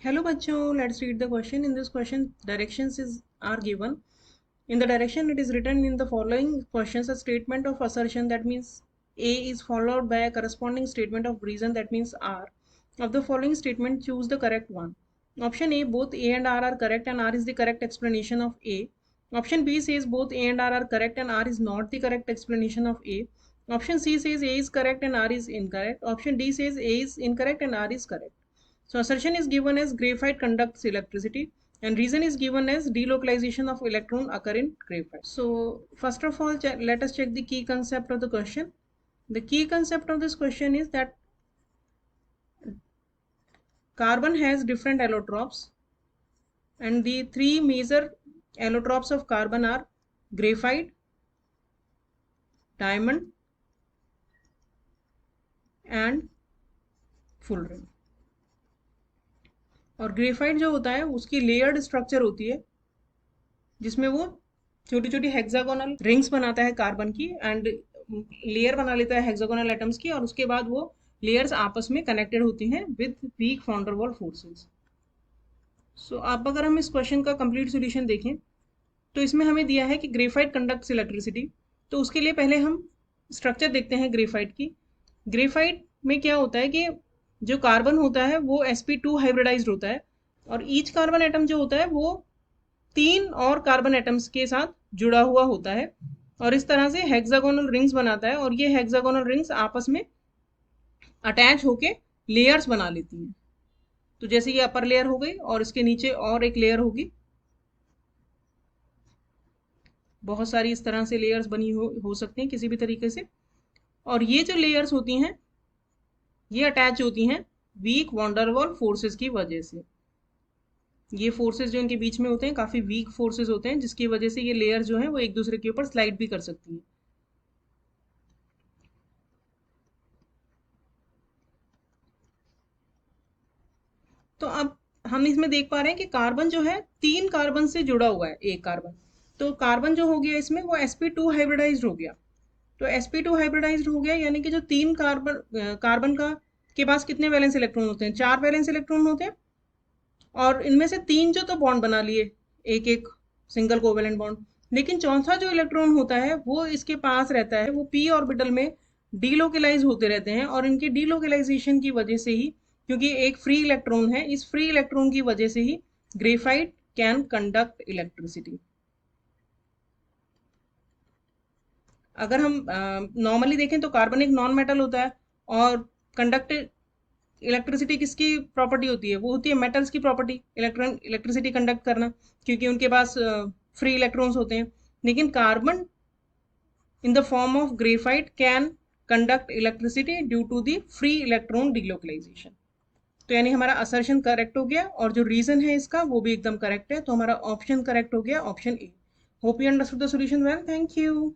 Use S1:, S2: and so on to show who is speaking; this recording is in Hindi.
S1: Hello bachcho, let's read the question. In this question, are given. In the direction, it is written in the following questions a statement of assertion, that means A is followed by a corresponding statement of reason, that means R. Of the following statement, choose the correct one. Option A, both A and R are correct and R is the correct explanation of A. Option B says both A and R are correct and R is not the correct explanation of A. Option C says A is correct and R is incorrect. Option D says A is incorrect and R is correct. So assertion is given as graphite conducts electricity and reason is given as delocalization of electron occur in graphite. So first of all, let us check the key concept of the question. The key concept of this question is that carbon has different allotropes and the three major allotropes of carbon are graphite, diamond and fullerene. और ग्रेफाइट जो होता है उसकी लेयर्ड स्ट्रक्चर होती है जिसमें वो छोटी छोटी हेक्सागोनल रिंग्स बनाता है कार्बन की एंड लेयर बना लेता है हेक्सागोनल एटम्स की और उसके बाद वो लेयर्स आपस में कनेक्टेड होती हैं with weak van der Waals forces. So अब अगर हम इस क्वेश्चन का कंप्लीट सॉल्यूशन देखें तो इसमें हमें दिया है कि ग्रेफाइट कंडक्ट्स इलेक्ट्रिसिटी। तो उसके लिए पहले हम स्ट्रक्चर देखते हैं ग्रेफाइट की। ग्रेफाइट में क्या होता है कि जो कार्बन होता है वो sp2 हाइब्रिडाइज्ड होता है और ईच कार्बन एटम जो होता है वो 3 और कार्बन एटम्स के साथ जुड़ा हुआ होता है और इस तरह से हेक्सागोनल रिंग्स बनाता है और ये हेक्सागोनल रिंग्स आपस में अटैच होके लेयर्स बना लेती हैं। तो जैसे ये अपर लेयर हो गई और इसके नीचे और एक लेयर होगी, बहुत सारी इस तरह से लेयर्स बनी हो सकती हैं किसी भी तरीके से। और ये जो लेयर्स होती हैं ये अटैच होती हैं weak van der Waals forces की वजह से। ये फोर्सेस जो इनके बीच में होते हैं काफ़ी वीक फोर्सेस होते हैं जिसकी वजह से ये लेयर जो है वो एक दूसरे के ऊपर स्लाइड भी कर सकती है। तो अब हम इसमें देख पा रहे हैं कि कार्बन जो है 3 कार्बन से जुड़ा हुआ है, एक कार्बन। तो कार्बन जो हो गया इसमें वो sp2 हाइब्रिडाइज्ड हो गया। तो sp2 हाइब्रिडाइज्ड हो गया यानी कि जो 3 कार्बन का के पास कितने वैलेंस इलेक्ट्रॉन होते हैं? 4 वैलेंस इलेक्ट्रॉन होते हैं और इनमें से 3 जो तो बॉन्ड बना लिए, एक एक सिंगल कोवेलेंट बॉन्ड। लेकिन चौथा जो इलेक्ट्रॉन होता है वो इसके पास रहता है, वो p ऑर्बिटल में डीलोकलाइज होते रहते हैं और इनके डीलोकलाइजेशन की वजह से ही, क्योंकि एक फ्री इलेक्ट्रॉन है, इस फ्री इलेक्ट्रॉन की वजह से ही ग्रेफाइट कैन कंडक्ट इलेक्ट्रिसिटी। अगर हम नॉर्मली देखें तो कार्बन एक नॉन मेटल होता है और कंडक्ट इलेक्ट्रिसिटी किसकी प्रॉपर्टी होती है? वो होती है मेटल्स की प्रॉपर्टी, इलेक्ट्रिसिटी कंडक्ट करना, क्योंकि उनके पास फ्री इलेक्ट्रॉन्स होते हैं। लेकिन carbon in the form of graphite can conduct electricity due to the free electron delocalisation. तो यानी हमारा असर्शन करेक्ट हो गया और जो रीजन है इसका वो भी एकदम करेक्ट है। तो हमारा ऑप्शन करेक्ट हो गया, option A. Hope you understood the solution well. Thank you.